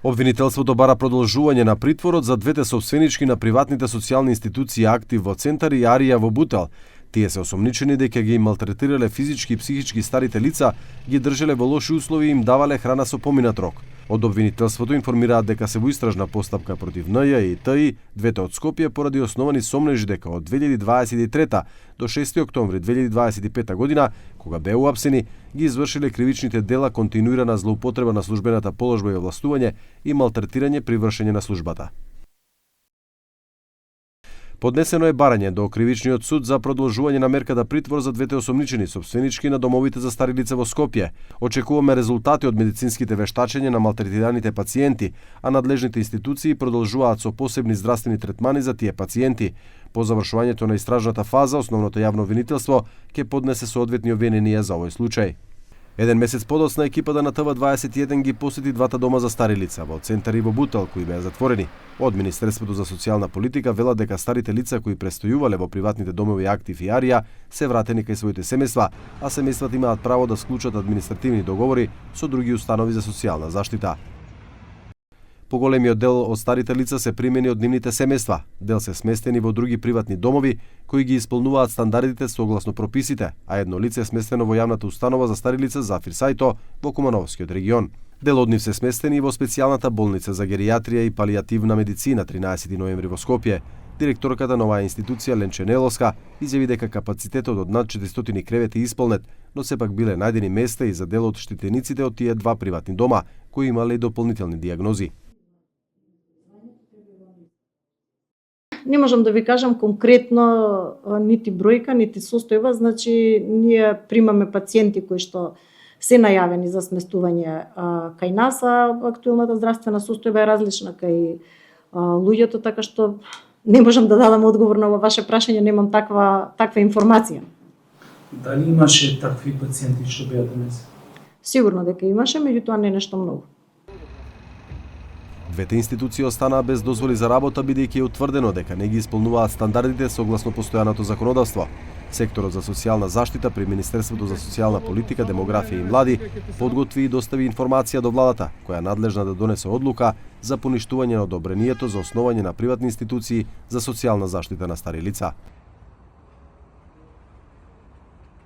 Обвинителството бара продолжување на притворот за двете собственички на приватните социјални институции Актив во Центар и Арија во Бутел. Тие се осомничени дека ги малтретирале физички и психички старите лица, ги држеле во лоши услови и им давале храна со поминат рок. Од обвинителството информираат дека се во истражна постапка против НЈ и ТИ, двете од Скопје, поради основани сомнежи дека од 2023 до 6 октомври 2025 година, кога беа уапсени, ги извршиле кривичните дела континуирана злоупотреба на службената положба и овластување и малтретирање при вршење на службата. Поднесено е барање до Кривичниот суд за продолжување на мерката притвор за двете осомничени собственички на домовите за стари лица во Скопје. Очекуваме резултати од медицинските вештачења на малтретираните пациенти, а надлежните институции продолжуваат со посебни здравствени третмани за тие пациенти. По завршувањето на истражната фаза, основното јавно обвинителство ќе поднесе соодветни обвиненија за овој случај. Еден месец подоцна екипата на ТВ21 ги посети двата дома за стари лица во Центар и во Бутел, кои беа затворени. Од Министерството за социјална политика велат дека старите лица кои престојувале во приватните домови Актив и Арија се вратени кај своите семејства, а семејствата имаат право да склучат административни договори со други установи за социјална заштита. Поголемиот дел од старите лица се примени од нивните семејства, дел се сместени во други приватни домови кои ги исполнуваат стандардите согласно прописите, а едно лице е сместено во јавната установа за стари лица Зафир Сајто во Кумановскиот регион. Дел од нив се сместени во специјалната болница за геријатрија и палијативна медицина 13 ноември во Скопје. Директорката на оваа институција Ленче Неловска изјави дека капацитетот од над 400 кревети е исполнет, но сепак биле најдени места и за дел од штитениците од тие два приватни дома, кои имале и дополнителни дијагнози. Не можам да ви кажам конкретно нити бројка, нити состојба, значи ние примаме пациенти кои што се најавени за сместување кај нас, а актуелната здравствена состојба е различна кај луѓето, така што не можам да дадам одговор на ваше прашање, немам таква информација. Дали имаше такви пациенти што беа донесени? Сигурно дека имаше, меѓутоа не нешто многу. Двете институции останаа без дозволи за работа бидејќи е утврдено дека не ги исполнуваат стандардите согласно постојаното законодавство. Секторот за социјална заштита при Министерството за социјална политика, демографија и млади подготви и достави информација до владата, која е надлежна да донесе одлука за поништување на одобрението за основање на приватни институции за социјална заштита на стари лица.